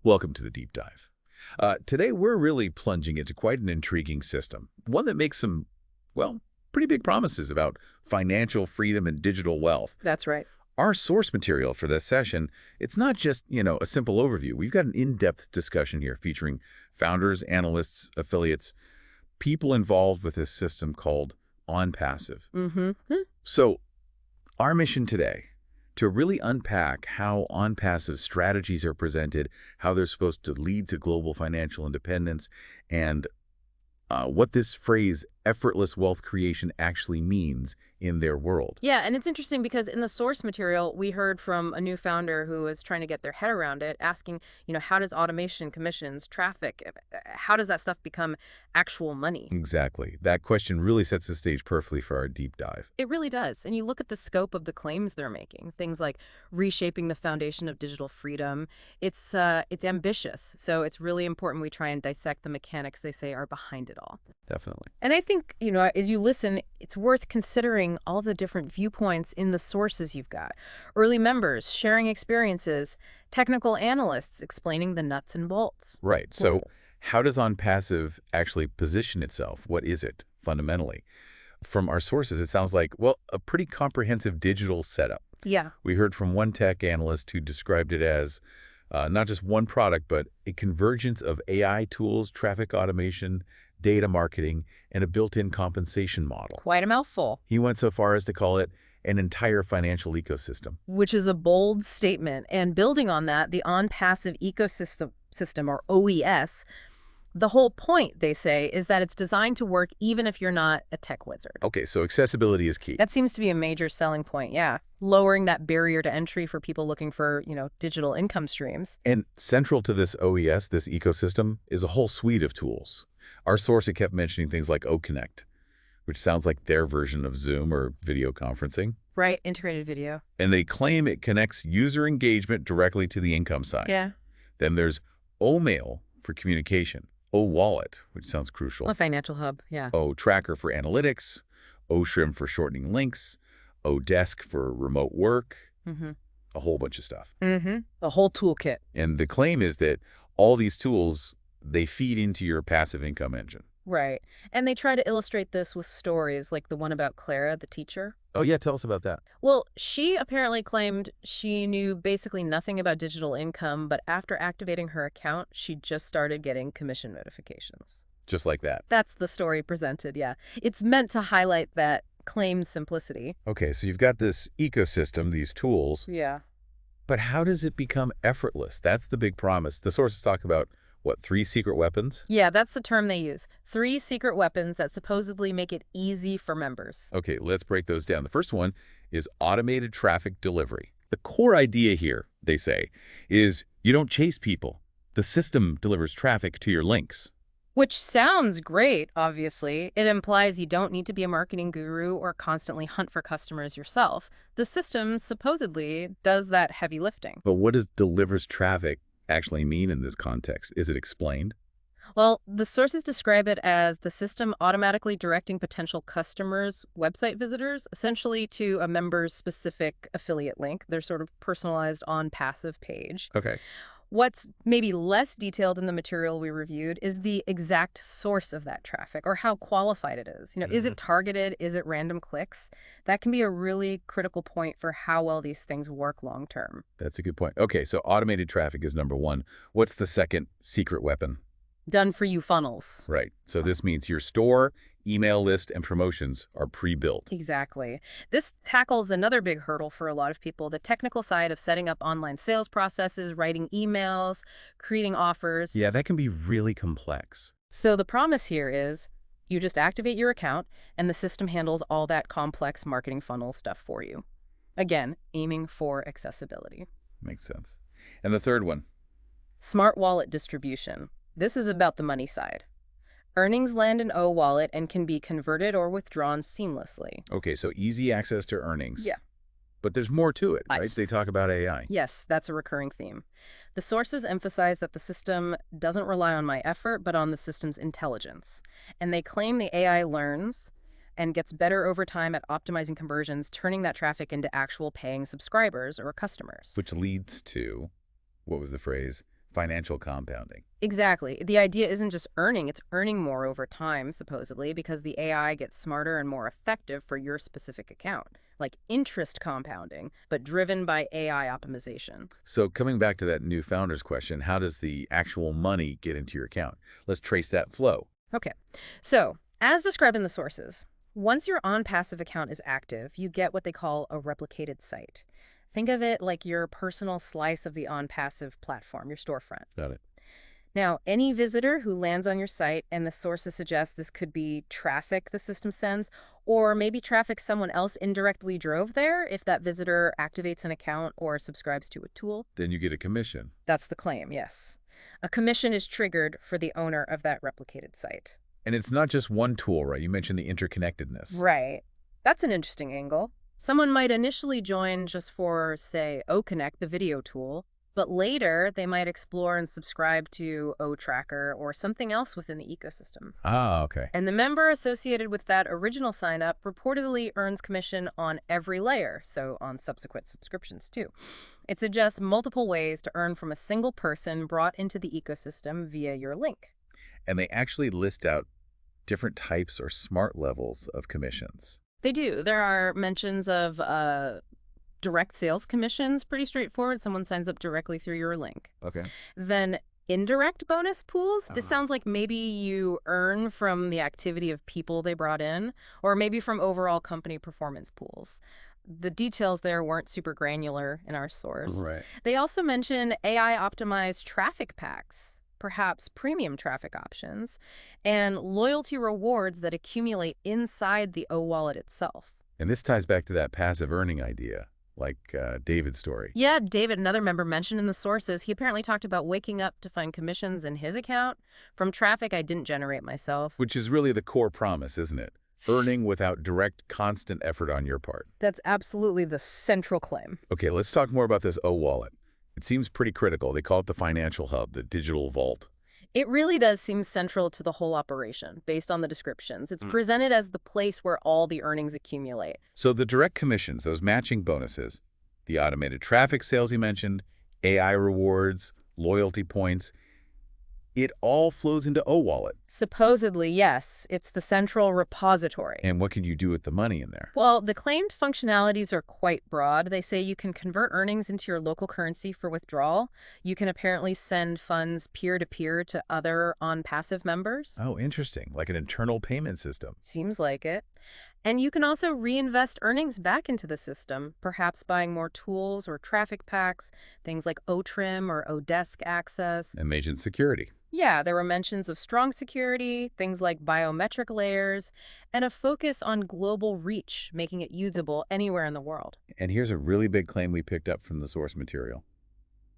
Welcome to the deep dive. Today, we're really plunging into quite an intriguing system, one that makes some, well, pretty big promises about financial freedom and digital wealth. That's right. Our source material for this session, it's not just, a simple overview. We've got an in-depth discussion here featuring founders, analysts, affiliates, people involved with this system called OnPassive. Mm-hmm. So, our mission today, to really unpack how OnPassive strategies are presented, how they're supposed to lead to global financial independence, and what this phrase, effortless wealth creation, actually means in their world. Yeah, and it's interesting because in the source material, we heard from a new founder who was trying to get their head around it, asking, how does automation, commissions, traffic, how does that stuff become actual money? Exactly. That question really sets the stage perfectly for our deep dive. It really does. And you look at the scope of the claims they're making, things like reshaping the foundation of digital freedom. It's ambitious. So it's really important we try and dissect the mechanics they say are behind it all. Definitely. And I think, as you listen, it's worth considering all the different viewpoints in the sources you've got. Early members sharing experiences, technical analysts explaining the nuts and bolts. Right. So how does OnPassive actually position itself? What is it, fundamentally? From our sources, it sounds like, a pretty comprehensive digital setup. Yeah. We heard from one tech analyst who described it as not just one product, but a convergence of AI tools, traffic automation, data marketing, and a built-in compensation model. Quite a mouthful. He went so far as to call it an entire financial ecosystem. Which is a bold statement. And building on that, the OnPassive ecosystem, or OES, the whole point, they say, is that it's designed to work even if you're not a tech wizard. Okay, so accessibility is key. That seems to be a major selling point, yeah. Lowering that barrier to entry for people looking for, digital income streams. And central to this OES, this ecosystem, is a whole suite of tools. Our source had kept mentioning things like OConnect, which sounds like their version of Zoom or video conferencing. Right, integrated video. And they claim it connects user engagement directly to the income side. Yeah. Then there's OMail for communication, OWallet, which sounds crucial. A financial hub, yeah. OTracker for analytics, OShrim for shortening links, ODesk for remote work, a whole bunch of stuff. The whole toolkit. And the claim is that all these tools, they feed into your passive income engine. Right. And they try to illustrate this with stories like the one about Clara, the teacher. Oh, yeah, tell us about that. Well, she apparently claimed she knew basically nothing about digital income, but after activating her account, she just started getting commission notifications. Just like that. That's the story presented, yeah. It's meant to highlight that claim simplicity. Okay, so you've got this ecosystem, these tools. Yeah. But how does it become effortless? That's the big promise. The sources talk about, 3 secret weapons? Yeah, that's the term they use. 3 secret weapons that supposedly make it easy for members. Okay, let's break those down. The first one is automated traffic delivery. The core idea here, they say, is you don't chase people. The system delivers traffic to your links. Which sounds great, obviously. It implies you don't need to be a marketing guru or constantly hunt for customers yourself. The system supposedly does that heavy lifting. But what does delivers traffic actually mean in this context? Is it explained? Well, the sources describe it as the system automatically directing potential customers' website visitors, essentially to a member's specific affiliate link, their sort of personalized OnPassive page. Okay. What's maybe less detailed in the material we reviewed is the exact source of that traffic or how qualified it is. Is it targeted? Is it random clicks? That can be a really critical point for how well these things work long term. That's a good point. Okay, so automated traffic is number one. What's the second secret weapon? Done for you funnels. Right. So this means your store, email list, and promotions are pre-built. Exactly. This tackles another big hurdle for a lot of people, the technical side of setting up online sales processes, writing emails, creating offers. Yeah, that can be really complex. So the promise here is you just activate your account and the system handles all that complex marketing funnel stuff for you. Again, aiming for accessibility. Makes sense. And the third one? Smart wallet distribution. This is about the money side. Earnings land in OWallet and can be converted or withdrawn seamlessly. Okay, so easy access to earnings. Yeah. But there's more to it, right? They talk about AI. Yes, that's a recurring theme. The sources emphasize that the system doesn't rely on my effort, but on the system's intelligence. And they claim the AI learns and gets better over time at optimizing conversions, turning that traffic into actual paying subscribers or customers. Which leads to, what was the phrase? financial compounding. Exactly. The idea isn't just earning, it's earning more over time, supposedly, because the AI gets smarter and more effective for your specific account, like interest compounding, but driven by AI optimization. So coming back to that new founder's question, how does the actual money get into your account? Let's trace that flow. Okay. So, as described in the sources, once your OnPassive account is active, you get what they call a replicated site. Think of it like your personal slice of the OnPassive platform, your storefront. Got it. Now, any visitor who lands on your site, and the sources suggest this could be traffic the system sends, or maybe traffic someone else indirectly drove there if that visitor activates an account or subscribes to a tool. Then you get a commission. That's the claim, yes. A commission is triggered for the owner of that replicated site. And it's not just one tool, right? You mentioned the interconnectedness. Right. That's an interesting angle. Someone might initially join just for, say, OConnect, the video tool, but later they might explore and subscribe to OTracker or something else within the ecosystem. Ah, okay. And the member associated with that original sign-up reportedly earns commission on every layer, so on subsequent subscriptions too. It suggests multiple ways to earn from a single person brought into the ecosystem via your link. And they actually list out different types or smart levels of commissions. They do. There are mentions of direct sales commissions, pretty straightforward. Someone signs up directly through your link. Okay. Then indirect bonus pools. This Uh-huh. sounds like maybe you earn from the activity of people they brought in, or maybe from overall company performance pools. The details there weren't super granular in our source. Right. They also mention AI-optimized traffic packs, perhaps premium traffic options, and loyalty rewards that accumulate inside the O-wallet itself. And this ties back to that passive earning idea, like David's story. Yeah, David, another member, mentioned in the sources, he apparently talked about waking up to find commissions in his account from traffic I didn't generate myself. Which is really the core promise, isn't it? Earning without direct, constant effort on your part. That's absolutely the central claim. Okay, let's talk more about this O-wallet. It seems pretty critical. They call it the financial hub, the digital vault. It really does seem central to the whole operation, based on the descriptions. It's presented as the place where all the earnings accumulate. So the direct commissions, those matching bonuses, the automated traffic sales you mentioned, AI rewards, loyalty points, it all flows into O-wallet. Supposedly, yes, it's the central repository. And what can you do with the money in there? Well, the claimed functionalities are quite broad. They say you can convert earnings into your local currency for withdrawal. You can apparently send funds peer-to-peer to other OnPassive members. Oh, interesting. Like an internal payment system. Seems like it. And you can also reinvest earnings back into the system, perhaps buying more tools or traffic packs, things like OTrim or Odesk access. And agent security. Yeah, there were mentions of strong security, things like biometric layers, and a focus on global reach, making it usable anywhere in the world. And here's a really big claim we picked up from the source material.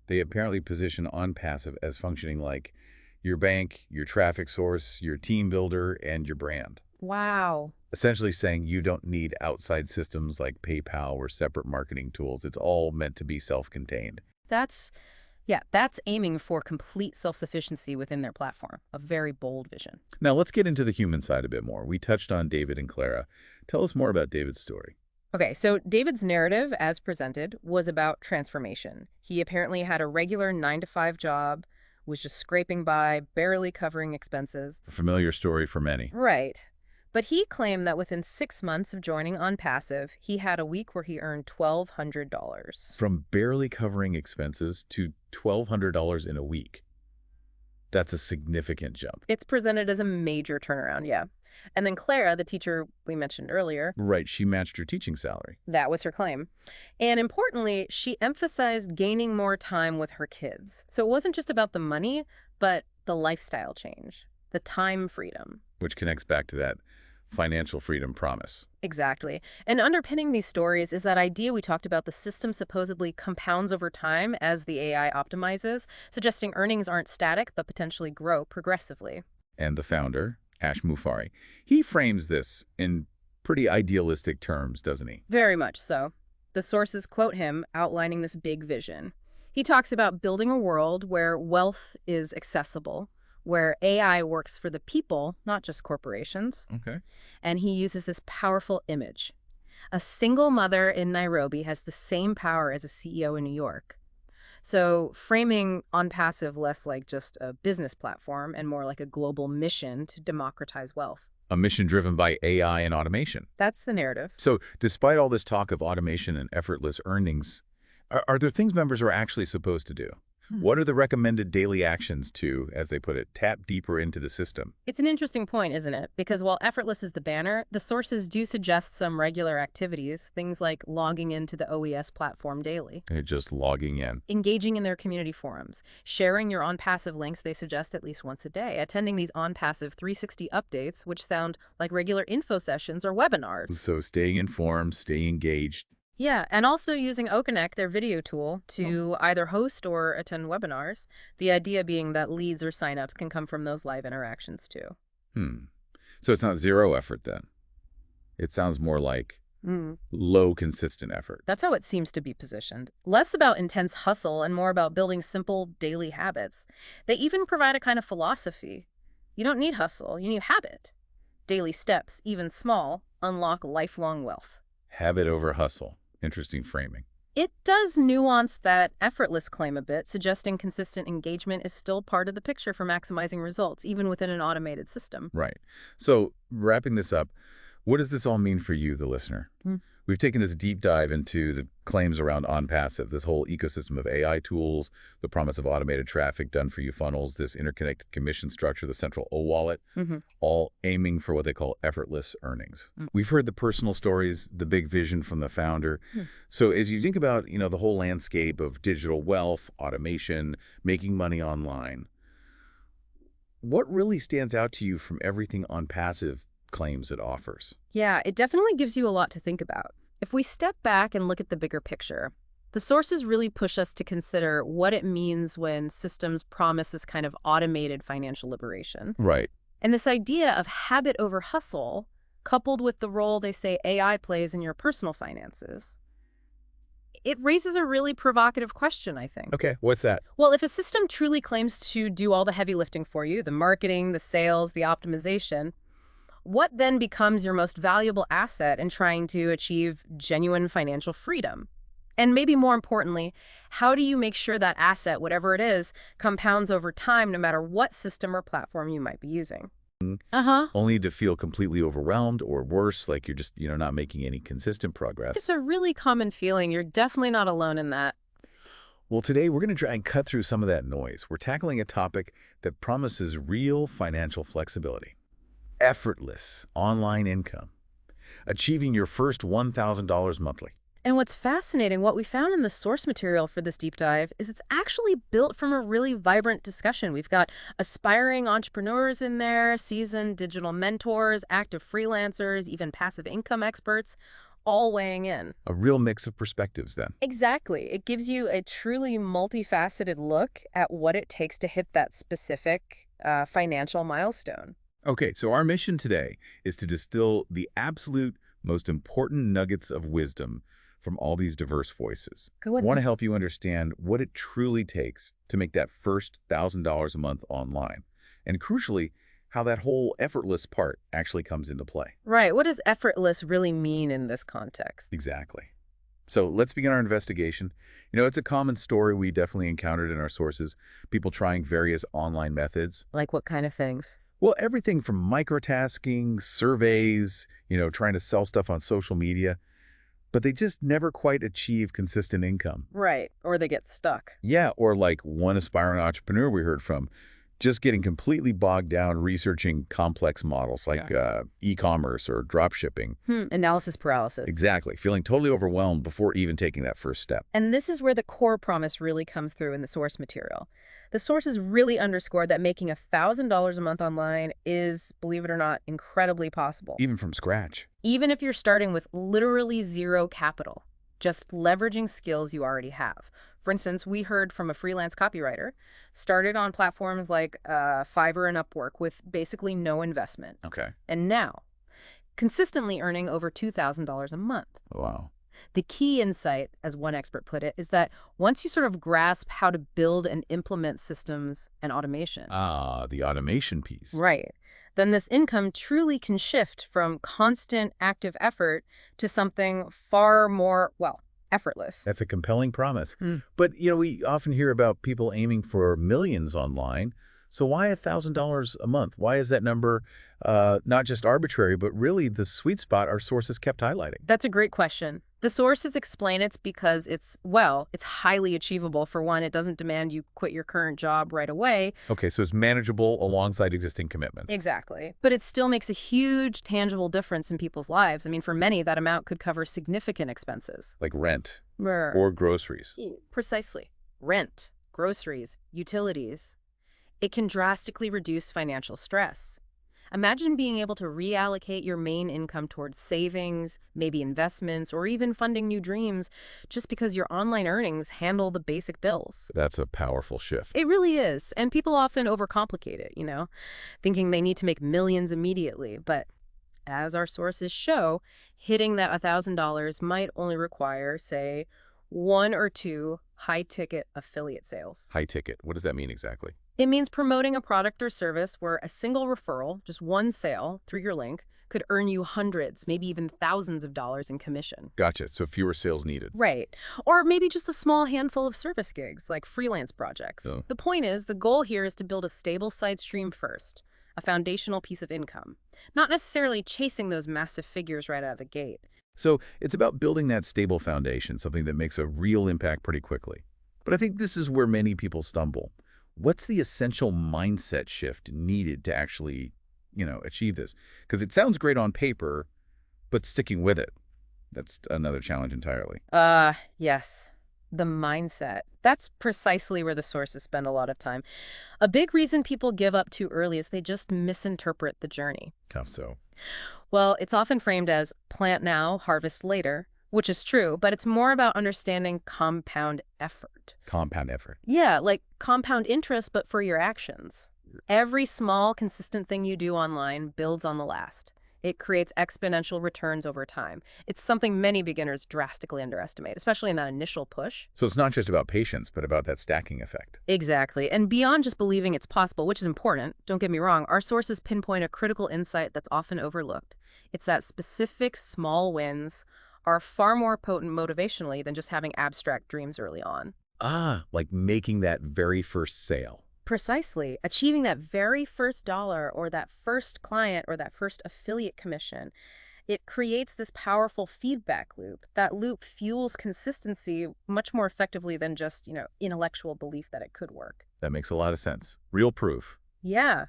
They apparently position OnPassive as functioning like your bank, your traffic source, your team builder, and your brand. Wow. Essentially saying you don't need outside systems like PayPal or separate marketing tools. It's all meant to be self-contained. That's aiming for complete self-sufficiency within their platform. A very bold vision. Now let's get into the human side a bit more. We touched on David and Clara. Tell us more about David's story. Okay, so David's narrative, as presented, was about transformation. He apparently had a regular 9-to-5 job, was just scraping by, barely covering expenses. A familiar story for many. Right. But he claimed that within 6 months of joining OnPassive, he had a week where he earned $1,200. From barely covering expenses to $1,200 in a week. That's a significant jump. It's presented as a major turnaround, yeah. And then Clara, the teacher we mentioned earlier, Right, she matched her teaching salary. that was her claim. And importantly, she emphasized gaining more time with her kids. So it wasn't just about the money, but the lifestyle change, the time freedom. Which connects back to that financial freedom promise. Exactly. And underpinning these stories is that idea we talked about: the system supposedly compounds over time as the AI optimizes, suggesting earnings aren't static but potentially grow progressively. And the founder, Ash Mufari, he frames this in pretty idealistic terms, doesn't he? Very much so. The sources quote him outlining this big vision. He talks about building a world where wealth is accessible, where AI works for the people, not just corporations. Okay. And he uses this powerful image. A single mother in Nairobi has the same power as a CEO in New York. So framing OnPassive less like just a business platform and more like a global mission to democratize wealth. A mission driven by AI and automation. That's the narrative. So despite all this talk of automation and effortless earnings, are there things members are actually supposed to do? What are the recommended daily actions to, as they put it, tap deeper into the system? It's an interesting point, isn't it? Because while effortless is the banner, the sources do suggest some regular activities, things like logging into the OES platform daily, Just logging in. engaging in their community forums, sharing your OnPassive links they suggest at least once a day, attending these OnPassive 360 updates, which sound like regular info sessions or webinars. So staying informed, staying engaged. Yeah, and also using OConnect, their video tool, to either host or attend webinars, the idea being that leads or signups can come from those live interactions too. So it's not zero effort then. It sounds more like low consistent effort. That's how it seems to be positioned. Less about intense hustle and more about building simple daily habits. They even provide a kind of philosophy. You don't need hustle, you need habit. Daily steps, even small, unlock lifelong wealth. Habit over hustle. Interesting framing. It does nuance that effortless claim a bit, suggesting consistent engagement is still part of the picture for maximizing results, even within an automated system. Right. So wrapping this up, what does this all mean for you, the listener? We've taken this deep dive into the claims around OnPassive, this whole ecosystem of AI tools, the promise of automated traffic, done-for-you funnels, this interconnected commission structure, the central O-wallet, all aiming for what they call effortless earnings. We've heard the personal stories, the big vision from the founder. So as you think about, the whole landscape of digital wealth, automation, making money online, what really stands out to you from everything OnPassive claims it offers? Yeah, it definitely gives you a lot to think about. If we step back and look at the bigger picture, the sources really push us to consider what it means when systems promise this kind of automated financial liberation. Right. And this idea of habit over hustle, coupled with the role they say AI plays in your personal finances, it raises a really provocative question, I think. Okay, what's that? Well, if a system truly claims to do all the heavy lifting for you, the marketing, the sales, the optimization, what then becomes your most valuable asset in trying to achieve genuine financial freedom? And maybe more importantly, how do you make sure that asset, whatever it is, compounds over time no matter what system or platform you might be using? Only to feel completely overwhelmed or worse, like you're just, not making any consistent progress. It's a really common feeling. You're definitely not alone in that. Well, today we're going to try and cut through some of that noise. We're tackling a topic that promises real financial flexibility. Effortless online income. Achieving your first $1,000 monthly. And what's fascinating, what we found in the source material for this deep dive is it's actually built from a really vibrant discussion. We've got aspiring entrepreneurs in there, seasoned digital mentors, active freelancers, even passive income experts, all weighing in. A real mix of perspectives then. Exactly. It gives you a truly multifaceted look at what it takes to hit that specific financial milestone. Okay, so our mission today is to distill the absolute most important nuggets of wisdom from all these diverse voices. Go ahead. I want to help you understand what it truly takes to make that first $1,000 a month online. And crucially, how that whole effortless part actually comes into play. Right. What does effortless really mean in this context? Exactly. So let's begin our investigation. It's a common story we definitely encountered in our sources, people trying various online methods. Like what kind of things? Well, everything from microtasking, surveys, trying to sell stuff on social media, but they just never quite achieve consistent income. Right. Or they get stuck. Yeah, or like one aspiring entrepreneur we heard from, just getting completely bogged down researching complex models like e-commerce or drop shipping. Analysis paralysis. Exactly. Feeling totally overwhelmed before even taking that first step. And this is where the core promise really comes through in the source material. The sources really underscore that making $1,000 a month online is, believe it or not, incredibly possible. Even from scratch. Even if you're starting with literally zero capital, just leveraging skills you already have. For instance, we heard from a freelance copywriter, started on platforms like Fiverr and Upwork with basically no investment. Okay. And now, consistently earning over $2,000 a month. Wow. The key insight, as one expert put it, is that once you sort of grasp how to build and implement systems and automation. The automation piece. Right. Then this income truly can shift from constant active effort to something far more, effortless. That's a compelling promise. Hmm. But, we often hear about people aiming for millions online. So why $1,000 a month? Why is that number not just arbitrary, but really the sweet spot our sources kept highlighting? That's a great question. The sources explain it's because it's highly achievable. For one, it doesn't demand you quit your current job right away. Okay, so it's manageable alongside existing commitments. Exactly. But it still makes a huge tangible difference in people's lives. I mean, for many, that amount could cover significant expenses. Like rent Brr. or groceries. Precisely. Rent, groceries, utilities. It can drastically reduce financial stress. Imagine being able to reallocate your main income towards savings, maybe investments, or even funding new dreams just because your online earnings handle the basic bills. That's a powerful shift. It really is. And people often overcomplicate it, thinking they need to make millions immediately. But as our sources show, hitting that $1,000 might only require, say, one or two high-ticket affiliate sales. High ticket. What does that mean exactly? It means promoting a product or service where a single referral, just one sale through your link, could earn you hundreds, maybe even thousands of dollars in commission. Gotcha. So fewer sales needed. Right. Or maybe just a small handful of service gigs, like freelance projects. Oh. The point is, the goal here is to build a stable side stream first, a foundational piece of income, not necessarily chasing those massive figures right out of the gate. So it's about building that stable foundation, something that makes a real impact pretty quickly. But I think this is where many people stumble. What's the essential mindset shift needed to actually, achieve this? Because it sounds great on paper, but sticking with it, that's another challenge entirely. Yes. The mindset. That's precisely where the sources spend a lot of time. A big reason people give up too early is they just misinterpret the journey. Tough so. Well, it's often framed as plant now, harvest later, which is true, but it's more about understanding compound effort. Compound effort. Yeah, like compound interest, but for your actions. Every small, consistent thing you do online builds on the last. It creates exponential returns over time. It's something many beginners drastically underestimate, especially in that initial push. So it's not just about patience, but about that stacking effect. Exactly. And beyond just believing it's possible, which is important, don't get me wrong, our sources pinpoint a critical insight that's often overlooked. It's that specific small wins are far more potent motivationally than just having abstract dreams early on. Like making that very first sale. Precisely. Achieving that very first dollar or that first client or that first affiliate commission, it creates this powerful feedback loop. That loop fuels consistency much more effectively than just, intellectual belief that it could work. That makes a lot of sense. Real proof. Yeah.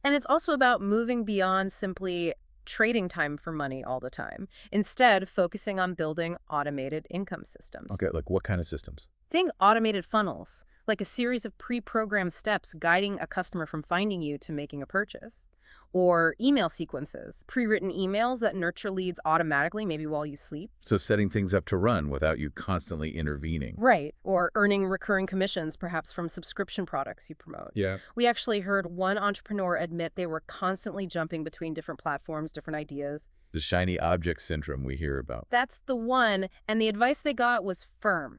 And it's also about moving beyond simply trading time for money all the time. Instead, focusing on building automated income systems. Okay, like what kind of systems? Think automated funnels, like a series of pre-programmed steps guiding a customer from finding you to making a purchase. Or email sequences, pre-written emails that nurture leads automatically, maybe while you sleep. So setting things up to run without you constantly intervening. Right. Or earning recurring commissions, perhaps from subscription products you promote. Yeah. We actually heard one entrepreneur admit they were constantly jumping between different platforms, different ideas. The shiny object syndrome we hear about. That's the one. And the advice they got was firm.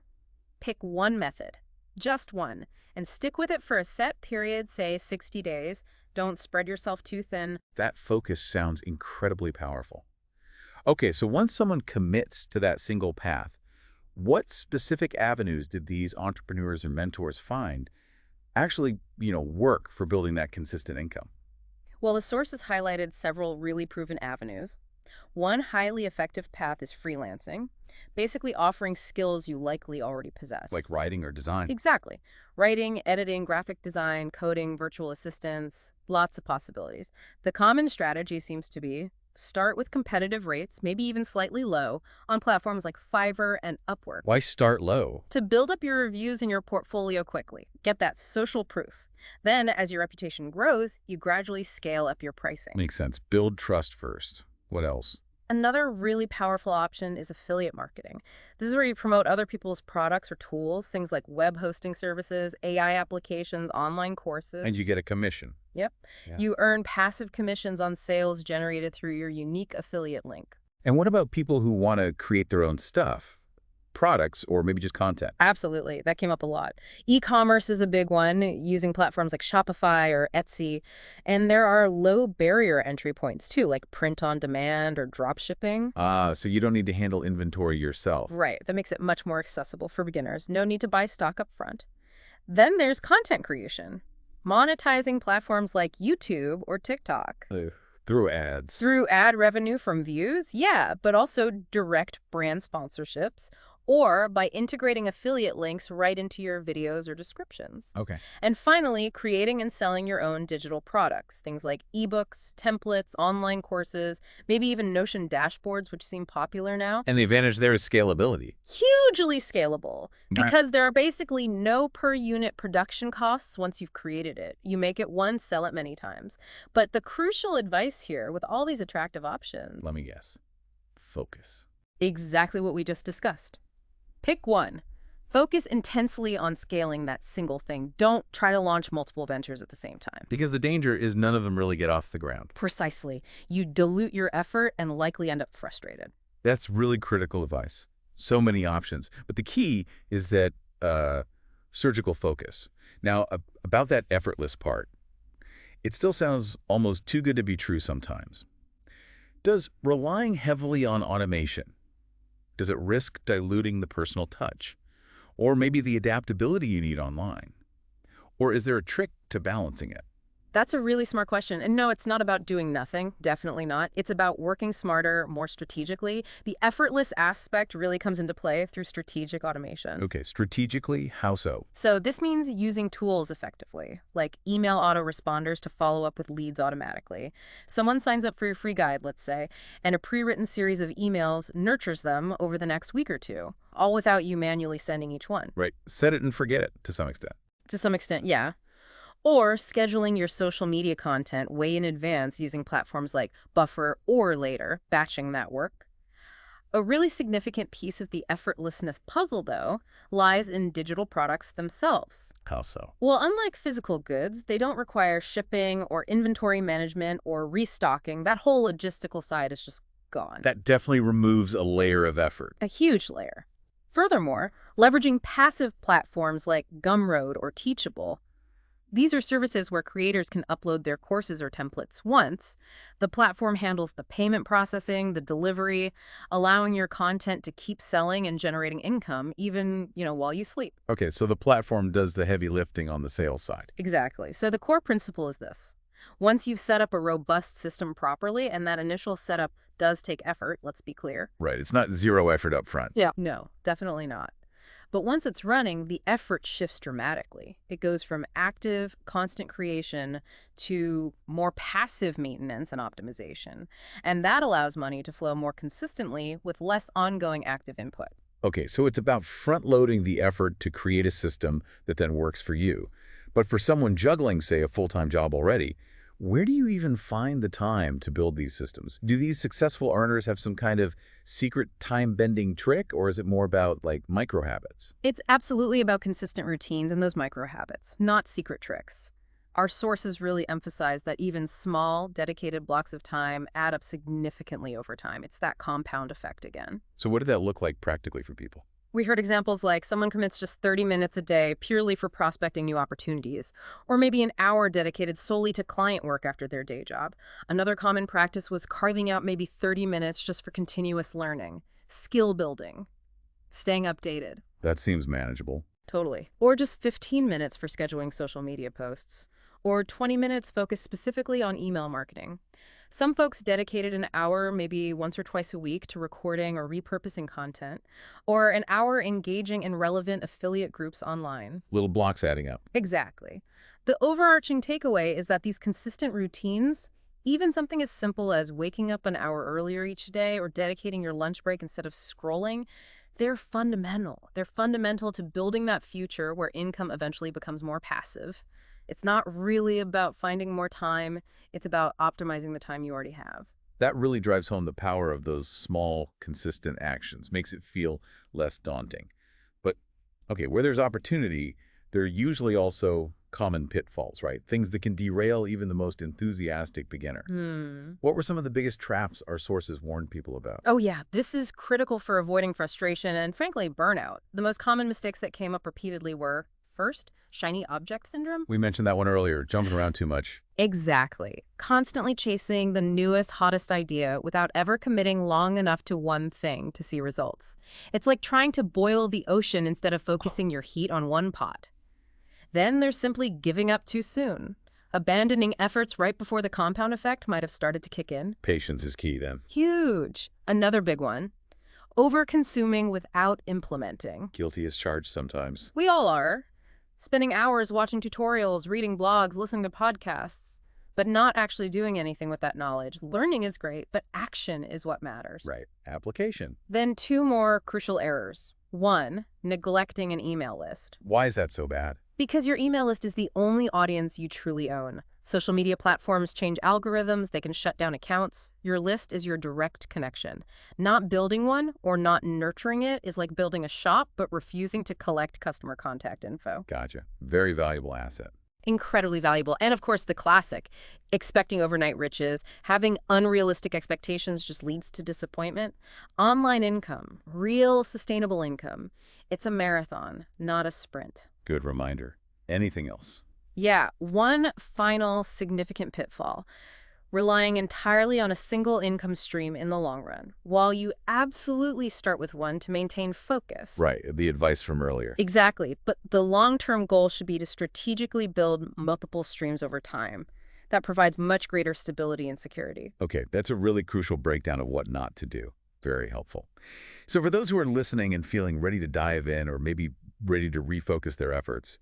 Pick one method, just one, and stick with it for a set period, say 60 days. Don't spread yourself too thin. That focus sounds incredibly powerful. Okay, so once someone commits to that single path, what specific avenues did these entrepreneurs or mentors find actually, work for building that consistent income? Well, the sources highlighted several really proven avenues. One highly effective path is freelancing, basically offering skills you likely already possess. Like writing or design? Exactly. Writing, editing, graphic design, coding, virtual assistants, lots of possibilities. The common strategy seems to be start with competitive rates, maybe even slightly low, on platforms like Fiverr and Upwork. Why start low? To build up your reviews and your portfolio quickly. Get that social proof. Then, as your reputation grows, you gradually scale up your pricing. Makes sense. Build trust first. What else? Another really powerful option is affiliate marketing. This is where you promote other people's products or tools, things like web hosting services, AI applications, online courses. And you get a commission. Yep. Yeah. You earn passive commissions on sales generated through your unique affiliate link. And what about people who want to create their own stuff? products or maybe just content? Absolutely. That came up a lot. E-commerce is a big one, using platforms like Shopify or Etsy. And there are low barrier entry points too, like print on demand or drop shipping. Ah, so you don't need to handle inventory yourself. Right. That makes it much more accessible for beginners. No need to buy stock up front. Then there's content creation. Monetizing platforms like YouTube or TikTok. Ugh. Through ads. Through ad revenue from views, yeah, but also direct brand sponsorships or by integrating affiliate links right into your videos or descriptions. Okay. And finally, creating and selling your own digital products, things like ebooks, templates, online courses, maybe even Notion dashboards, which seem popular now. And the advantage there is scalability. Hugely scalable Right. because there are basically no per unit production costs once you've created it. You make it once, sell it many times. But the crucial advice here with all these attractive options, Let me guess. Focus. exactly what we just discussed. Pick one. Focus intensely on scaling that single thing. Don't try to launch multiple ventures at the same time. Because the danger is none of them really get off the ground. Precisely. You dilute your effort and likely end up frustrated. That's really critical advice. So many options. But the key is that surgical focus. Now, about that effortless part, it still sounds almost too good to be true sometimes. Does relying heavily on automation, does it risk diluting the personal touch? Or maybe the adaptability you need online? Or is there a trick to balancing it? That's a really smart question. And no, it's not about doing nothing. Definitely not. It's about working smarter, more strategically. The effortless aspect really comes into play through strategic automation. Okay, strategically, how so? So this means using tools effectively, like email autoresponders to follow up with leads automatically. Someone signs up for your free guide, let's say, and a pre-written series of emails nurtures them over the next week or two, all without you manually sending each one. Right, set it and forget it to some extent. To some extent, yeah. Or scheduling your social media content way in advance using platforms like Buffer or Later, batching that work. A really significant piece of the effortlessness puzzle, though, lies in digital products themselves. How so? Well, unlike physical goods, they don't require shipping or inventory management or restocking. That whole logistical side is just gone. That definitely removes a layer of effort. A huge layer. Furthermore, leveraging passive platforms like Gumroad or Teachable. These are services where creators can upload their courses or templates once. The platform handles the payment processing, the delivery, allowing your content to keep selling and generating income even, while you sleep. Okay, so the platform does the heavy lifting on the sales side. Exactly. So the core principle is this. Once you've set up a robust system properly, and that initial setup does take effort, let's be clear. Right, it's not zero effort up front. Yeah. No, definitely not. But once it's running, the effort shifts dramatically. It goes from active, constant creation to more passive maintenance and optimization. And that allows money to flow more consistently with less ongoing active input. Okay, so it's about front-loading the effort to create a system that then works for you. But for someone juggling, say, a full-time job already, where do you even find the time to build these systems? Do these successful earners have some kind of secret time-bending trick, or is it more about, like, micro-habits? It's absolutely about consistent routines and those micro habits, not secret tricks. Our sources really emphasize that even small, dedicated blocks of time add up significantly over time. It's that compound effect again. So what did that look like practically for people? We heard examples like someone commits just 30 minutes a day purely for prospecting new opportunities, or maybe an hour dedicated solely to client work after their day job. Another common practice was carving out maybe 30 minutes just for continuous learning, skill building, staying updated. That seems manageable. Totally. Or just 15 minutes for scheduling social media posts, or 20 minutes focused specifically on email marketing. Some folks dedicated an hour, maybe once or twice a week, to recording or repurposing content, or an hour engaging in relevant affiliate groups online. Little blocks adding up. Exactly. The overarching takeaway is that these consistent routines, even something as simple as waking up an hour earlier each day or dedicating your lunch break instead of scrolling, they're fundamental. They're fundamental to building that future where income eventually becomes more passive. It's not really about finding more time. It's about optimizing the time you already have. That really drives home the power of those small, consistent actions, makes it feel less daunting. But, okay, where there's opportunity, there are usually also common pitfalls, right? Things that can derail even the most enthusiastic beginner. What were some of the biggest traps our sources warned people about? Oh yeah, this is critical for avoiding frustration and, frankly, burnout. The most common mistakes that came up repeatedly were, first, shiny object syndrome. We mentioned that one earlier, jumping around too much. Exactly. Constantly chasing the newest, hottest idea without ever committing long enough to one thing to see results. It's like trying to boil the ocean instead of focusing your heat on one pot. Then there's simply giving up too soon. Abandoning efforts right before the compound effect might have started to kick in. Patience is key then. Huge. Another big one. Over-consuming without implementing. Guilty as charged sometimes. We all are. Spending hours watching tutorials, reading blogs, listening to podcasts, but not actually doing anything with that knowledge. Learning is great, but action is what matters. Right. Application. Then two more crucial errors. One, neglecting an email list. Why is that so bad? Because your email list is the only audience you truly own. Social media platforms change algorithms, they can shut down accounts. Your list is your direct connection. Not building one or not nurturing it is like building a shop but refusing to collect customer contact info. Gotcha. Very valuable asset. Incredibly valuable. And of course, the classic, expecting overnight riches, having unrealistic expectations just leads to disappointment. Online income, real sustainable income. It's a marathon, not a sprint. Good reminder. Anything else? Yeah, one final significant pitfall, relying entirely on a single income stream in the long run. While you absolutely start with one to maintain focus. Right, the advice from earlier. Exactly, but the long-term goal should be to strategically build multiple streams over time. That provides much greater stability and security. Okay, that's a really crucial breakdown of what not to do. Very helpful. So for those who are listening and feeling ready to dive in or maybe ready to refocus their efforts,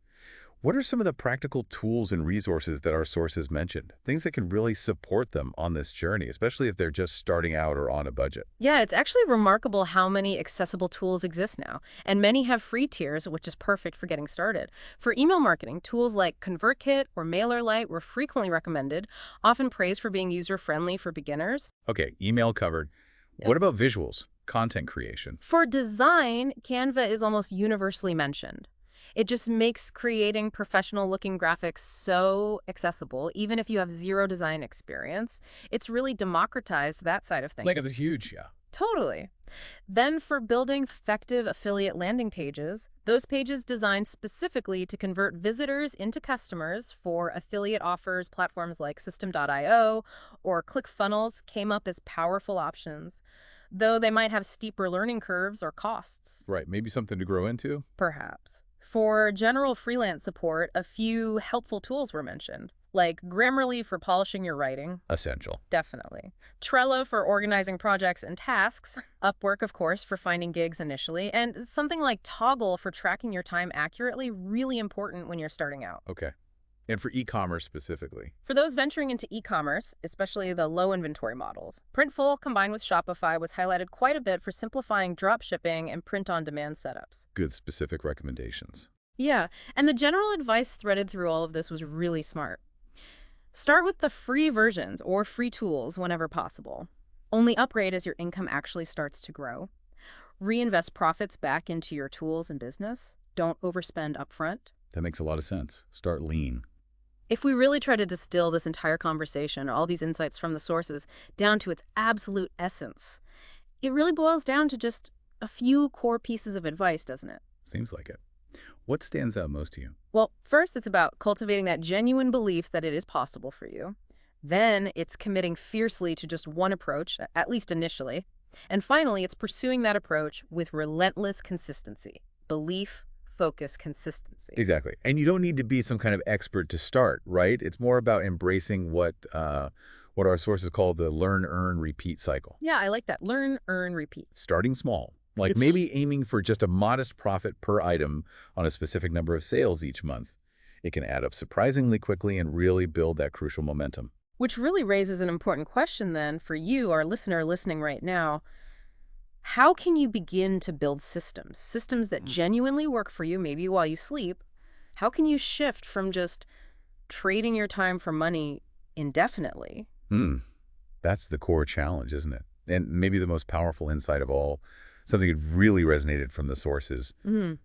what are some of the practical tools and resources that our sources mentioned? Things that can really support them on this journey, especially if they're just starting out or on a budget. Yeah, it's actually remarkable how many accessible tools exist now, and many have free tiers, which is perfect for getting started. For email marketing, tools like ConvertKit or MailerLite were frequently recommended, often praised for being user-friendly for beginners. Okay, email covered. Yep. What about visuals, content creation? For design, Canva is almost universally mentioned. It just makes creating professional-looking graphics so accessible, even if you have zero design experience. It's really democratized that side of things. Like it's huge, yeah. Totally. Then for building effective affiliate landing pages, those pages designed specifically to convert visitors into customers for affiliate offers, platforms like System.io or ClickFunnels came up as powerful options, though they might have steeper learning curves or costs. Right, maybe something to grow into? Perhaps. For general freelance support, a few helpful tools were mentioned, like Grammarly for polishing your writing. Essential. Definitely. Trello for organizing projects and tasks. Upwork, of course, for finding gigs initially. And something like Toggle for tracking your time accurately, really important when you're starting out. Okay. And for e-commerce specifically? For those venturing into e-commerce, especially the low inventory models, Printful combined with Shopify was highlighted quite a bit for simplifying drop shipping and print-on-demand setups. Good specific recommendations. Yeah, and the general advice threaded through all of this was really smart. Start with the free versions or free tools whenever possible. Only upgrade as your income actually starts to grow. Reinvest profits back into your tools and business. Don't overspend upfront. That makes a lot of sense. Start lean. If we really try to distill this entire conversation, all these insights from the sources, down to its absolute essence, it really boils down to just a few core pieces of advice, doesn't it? Seems like it. What stands out most to you? Well, first, it's about cultivating that genuine belief that it is possible for you. Then it's committing fiercely to just one approach, at least initially. And finally, it's pursuing that approach with relentless consistency. Belief, focus, consistency. Exactly. And you don't need to be some kind of expert to start, right? It's more about embracing what our sources call the learn, earn, repeat cycle. Yeah, I like that. Learn, earn, repeat. Starting small. Like maybe aiming for just a modest profit per item on a specific number of sales each month. It can add up surprisingly quickly and really build that crucial momentum. Which really raises an important question then for you, our listener listening right now. How can you begin to build systems that genuinely work for you, maybe while you sleep? How can you shift from just trading your time for money indefinitely? That's the core challenge, isn't it? And maybe the most powerful insight of all, something that really resonated from the sources.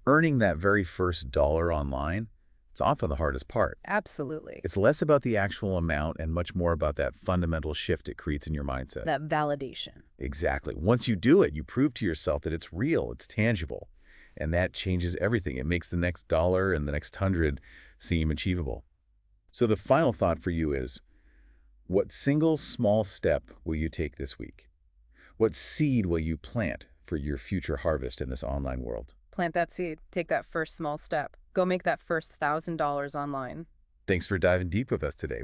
Earning that very first dollar online, It's often the hardest part. Absolutely. It's less about the actual amount and much more about that fundamental shift it creates in your mindset. That validation. Exactly. Once you do it, you prove to yourself that it's real, it's tangible, and that changes everything. It makes the next dollar and the next 100 seem achievable. So the final thought for you is, what single small step will you take this week? What seed will you plant for your future harvest in this online world? Plant that seed. Take that first small step. Go make that first $1,000 online. Thanks for diving deep with us today.